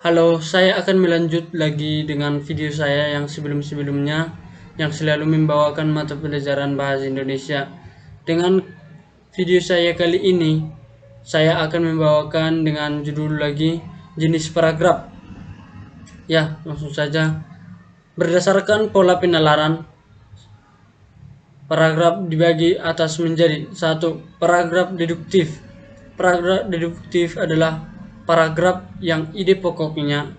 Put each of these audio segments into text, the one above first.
Halo, saya akan melanjut lagi dengan video saya yang sebelum-sebelumnya yang selalu membawakan mata pelajaran bahasa Indonesia. Dengan video saya kali ini, saya akan membawakan dengan judul lagi jenis paragraf. Ya, langsung saja. Berdasarkan pola penalaran, paragraf dibagi atas menjadi satu. Paragraf deduktif. Paragraf deduktif adalah paragraf yang ide pokoknya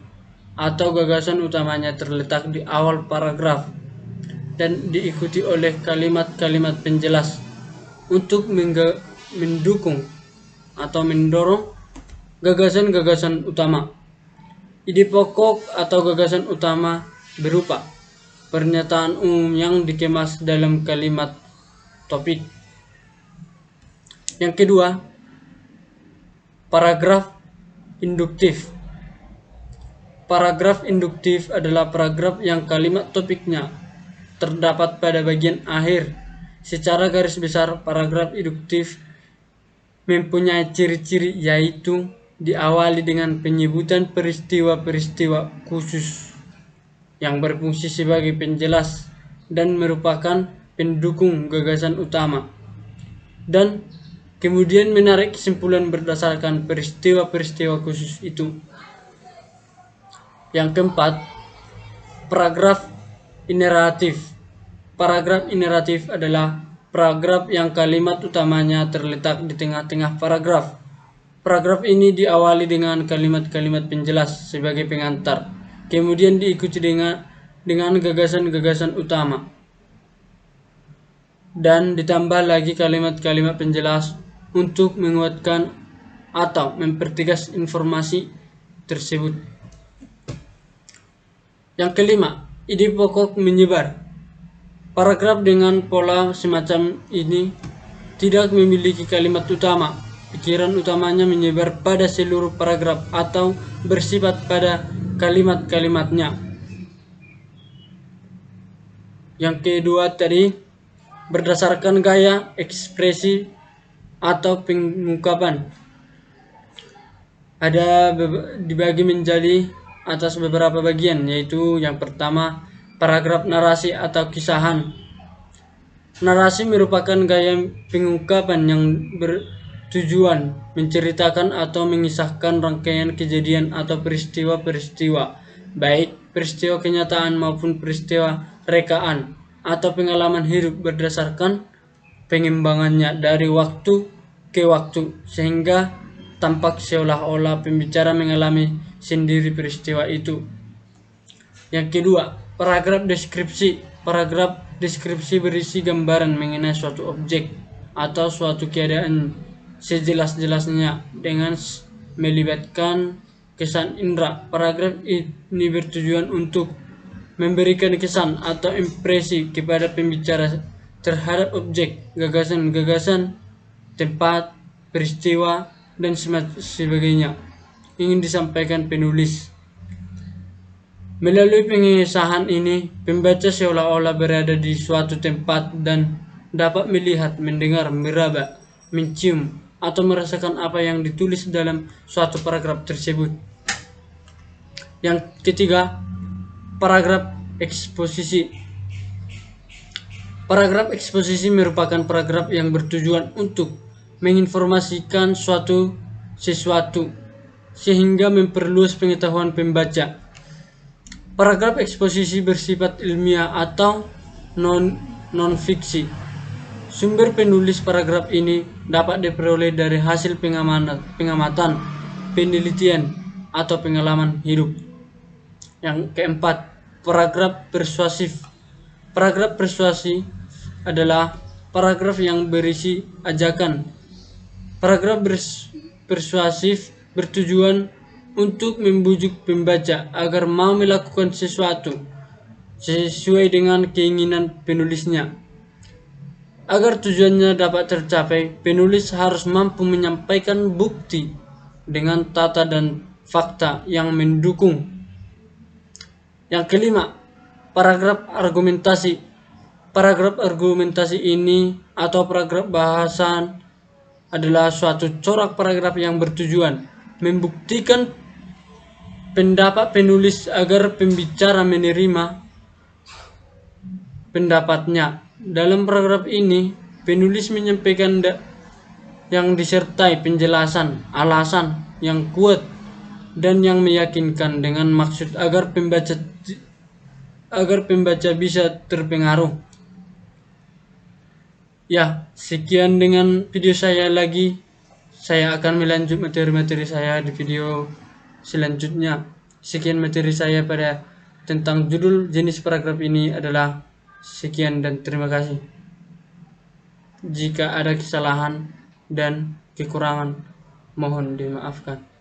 atau gagasan utamanya terletak di awal paragraf dan diikuti oleh kalimat-kalimat penjelas untuk mendukung atau mendorong gagasan-gagasan utama. Ide pokok atau gagasan utama berupa pernyataan umum yang dikemas dalam kalimat topik. Yang kedua, paragraf induktif. Paragraf induktif adalah paragraf yang kalimat topiknya terdapat pada bagian akhir. Secara garis besar, paragraf induktif mempunyai ciri-ciri yaitu diawali dengan penyebutan peristiwa-peristiwa khusus yang berfungsi sebagai penjelas dan merupakan pendukung gagasan utama, dan kemudian menarik kesimpulan berdasarkan peristiwa-peristiwa khusus itu. Yang keempat, paragraf ineratif. Paragraf ineratif adalah paragraf yang kalimat utamanya terletak di tengah-tengah paragraf. Paragraf ini diawali dengan kalimat-kalimat penjelas sebagai pengantar, kemudian diikuti dengan gagasan-gagasan utama, dan ditambah lagi kalimat-kalimat penjelas untuk menguatkan atau mempertegas informasi tersebut. Yang kelima, ide pokok menyebar. Paragraf dengan pola semacam ini tidak memiliki kalimat utama. Pikiran utamanya menyebar pada seluruh paragraf atau bersifat pada kalimat-kalimatnya. Yang kedua tadi, berdasarkan gaya, ekspresi, atau pengungkapan. Ada dibagi menjadi atas beberapa bagian, yaitu yang pertama, paragraf narasi atau kisahan. Narasi merupakan gaya pengungkapan yang bertujuan menceritakan atau mengisahkan rangkaian kejadian atau peristiwa-peristiwa, baik peristiwa kenyataan maupun peristiwa rekaan atau pengalaman hidup berdasarkan pengembangannya dari waktu ke waktu, sehingga tampak seolah-olah pembicara mengalami sendiri peristiwa itu. Yang kedua, paragraf deskripsi. Paragraf deskripsi berisi gambaran mengenai suatu objek atau suatu keadaan sejelas-jelasnya dengan melibatkan kesan indera. Paragraf ini bertujuan untuk memberikan kesan atau impresi kepada pembicara terhadap objek, gagasan-gagasan, tempat, peristiwa, dan sebagainya ingin disampaikan penulis. Melalui pengesahan ini, pembaca seolah-olah berada di suatu tempat dan dapat melihat, mendengar, meraba, mencium, atau merasakan apa yang ditulis dalam suatu paragraf tersebut. Yang ketiga, paragraf eksposisi. Paragraf eksposisi merupakan paragraf yang bertujuan untuk menginformasikan sesuatu sehingga memperluas pengetahuan pembaca. Paragraf eksposisi bersifat ilmiah atau non-fiksi. Sumber penulis paragraf ini dapat diperoleh dari hasil pengamatan, penelitian, atau pengalaman hidup. Yang keempat, paragraf persuasif. Paragraf persuasi adalah paragraf yang berisi ajakan. Paragraf persuasif bertujuan untuk membujuk pembaca agar mau melakukan sesuatu sesuai dengan keinginan penulisnya. Agar tujuannya dapat tercapai, penulis harus mampu menyampaikan bukti dengan tata dan fakta yang mendukung. Yang kelima, paragraf argumentasi. Paragraf argumentasi ini atau paragraf bahasan adalah suatu corak paragraf yang bertujuan membuktikan pendapat penulis agar pembicara menerima pendapatnya. Dalam paragraf ini, penulis menyampaikan yang disertai penjelasan, alasan yang kuat dan yang meyakinkan dengan maksud agar pembaca bisa terpengaruh. Ya, sekian dengan video saya lagi. Saya akan melanjut materi-materi saya di video selanjutnya. Sekian materi saya pada tentang judul jenis paragraf ini adalah sekian dan terima kasih. Jika ada kesalahan dan kekurangan, mohon dimaafkan.